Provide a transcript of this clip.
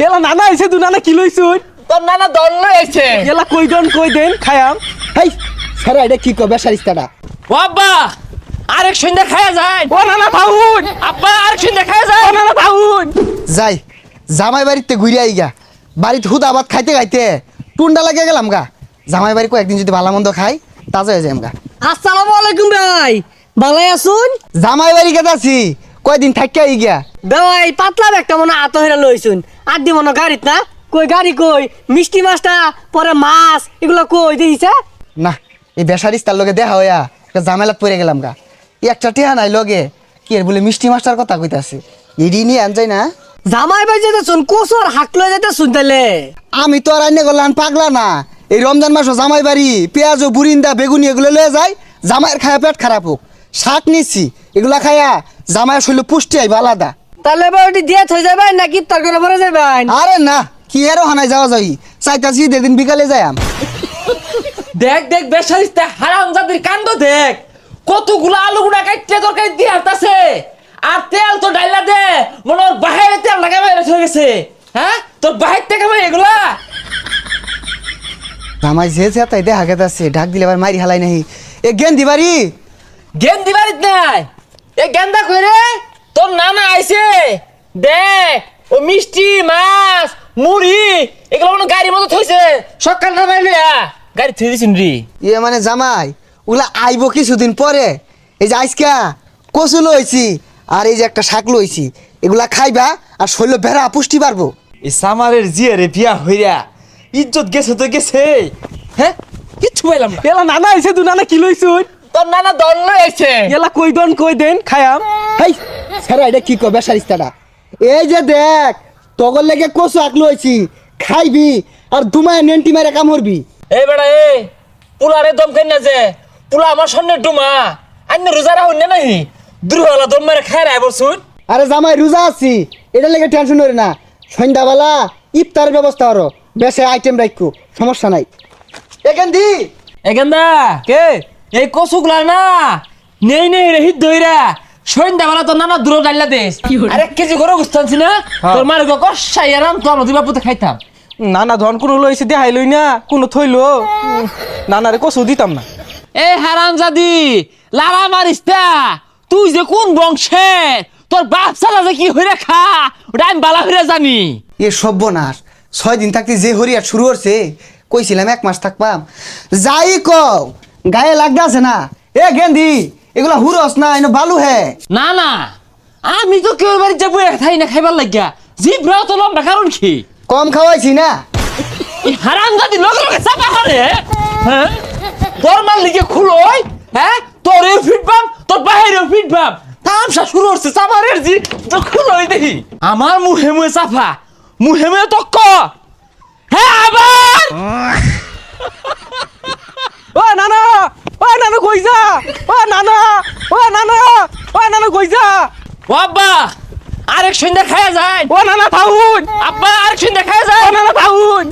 এলা নানা আইছে তু নানা কি লইছুন তোর নানা দল লইছে এলা কই দেন খায়াম হেই সারা এটা কি কবে সারিস্তাটা ও আব্বা আরেক সন্ধ্যা খায়া যায় ও নানা থাউন আব্বা আরেক সন্ধ্যা খায়া যায় ও নানা থাউন যাই জামাই বাড়িতে ঘুরে আই গা বাড়িতে হুদা ভাত খাইতে খাইতে টুন্ডা লাগে গেলাম গা জামাই বাড়ি কয়েকদিন যদি ভালো মন্দ খাই তাজা হয়ে যাম গা। আসসালামু আলাইকুম ভাই ভালো আছুন? জামাই বাড়ি গেছে আছি কয়দিন থাকি আই গা। ভাই পাতলা একটা মনে আত হেরা লইছুন আর দি মনে গাড়িত না কই গাড়ি কই মিষ্টি মাছটা পরে মাছ এগুলো কই দিছে না এই বেসারিস্তার লগে দেখা হইয়া একটা ঝামেলাত পড়ে গেলাম গা। একটা টিহা নাই লগে কি এর বলে মিষ্টি মাছটার কথা কইতাছে এডি নিয়ে আন যায় না। জামাই ভাই যেতে শুন কোসর হাক লই যেতে শুনতেলে আমি তো আর আইনে গেলাম পাগলা না। এই রমজান মাসও জামাই বাড়ি পেঁয়াজ ও বুরিন্দা বেগুনি এগুলো লয়ে যায় জামাইয়ের খায়া পেট খারাপ হোক শাক নিচ্ছি এগুলা খায়া জামাইয়ের শরীরে পুষ্টি আইবা আলাদা। তাহলে এবার ওটি দিয়ে থই যাবেন নাকি তরকারি ভরে যাবেন? আরে না কি এরও হানায় যাওয়া যাই চাইতাছি দিন বিকালে যাইম। দেখ দেখ বেসারিস্তা হারামজাদির কাণ্ড দেখ কতগুলো আলু গুড়া কাটতে তরকারি দিয়ে হাঁটতাছে আর তেল তো ডাইলা দে মনে ওর বাহিরে তেল লাগাই বাইরে হয়ে গেছে। হ্যাঁ তোর বাহির থেকে আমি এগুলা জামাই যে তাই দেখা গেছে ঢাক দিলে আবার মারি হালাই নাহি এ গেন্দি বাড়ি গেন্দি বাড়িত নাই এ গেন্দা কইরে তোর নানা আইছে দেখ ও মিষ্টি মাছ মুড়ি এগুলো মনে গাড়ির মতো থইছে সকাল না বাইলে গাড়ি থই দিছিন রি ইয়ে মানে জামাই ওগুলা আইব কিছুদিন পরে। এই যে আইসকা কচু লইছি আর এই যে একটা শাক লইছি এগুলা খাইবা আর শরীর ভেড়া পুষ্টি পারবো। এই সামারের জিয়ারে বিয়া হইরা ইজ্জত গেছে তো গেছে। হ্যাঁ কিচ্ছু পাইলাম না। এলা নানা আইছে তু নানা কি লইছুন তোর নানা দল লইছে এলা কই দেন খায়াম হেই সারা এটা কি কবে সারিস্তাটা এই যে দেখ তগর লেগে কচু আক লইছি খাইবি আর দুমায় নেন্টি মেরে কাম করবি। এই বেড়া এ পুলারে দম কেন না যে পুলা আমার সামনে ডুমা আন্য রোজারা হইনা নাহি দুর্হলা দম মেরে খায় রায় বলছুন। আরে জামাই রোজা আছি এটা লেগে টেনশন করি না সন্ধ্যাবেলা ইফতারের ব্যবস্থা করো বেশি আইটেম রাখো সমস্যা নাই। এখান দি এ গেন্দা কে এই কচুগুলা না নেই নেই রে হিত দইরা সন্ধ্যাবেলা তোর নানা দূর ডাইলা দেশ আর 1 কেজি করে গুস্তানছি না তোর মার গো কষাই আরাম তো আমরা দুই বাপুতে খাইতাম। নানা ধন কোনো লইছে দেখাই লই না কোনো থইলো নানারে কসু দিতাম না। এ হারামজাদি লারা মারিস্তা তুই যে কোন বংশের তোর বাপ সালা যে কি হইরা খা ওটা আমি বালা হইরা জানি। এ সর্বনাশ 6 দিন থাকতে যে হরিয়া শুরু করছে কইছিলাম 1 মাস থাকবাম যাই কও গায়ে লাগতে আছে না। এ গেন্দি এগুলা হুরস না এনে বালু হে না না আমি তো কেউ বাড়ি যাবো খাই না খাইবার লাগিয়া জিব্রাও তো লম্বা কারণ কি কম খাওয়াইছি না। এই হারামজাদি লগে লগে চাপা করে। হ্যাঁ তোর মাল লিখে খুলোই হ্যাঁ তোর এই ফিটবাম তোর বাহিরেও ফিটবাম তামসা শুরু হচ্ছে চাপারের জি তো খুলোই দেখি আমার মুহে মুহে চাপা মুহে মুহে তক্ক। হ্যাঁ আবার ও নানা কই যা ও নানা কই যা ও আব্বা আরেক সন্ধ্যা খায়া যায় ও নানা থাউন আব্বা আরেক সন্ধ্যা খায়া যায় ও নানা থাউন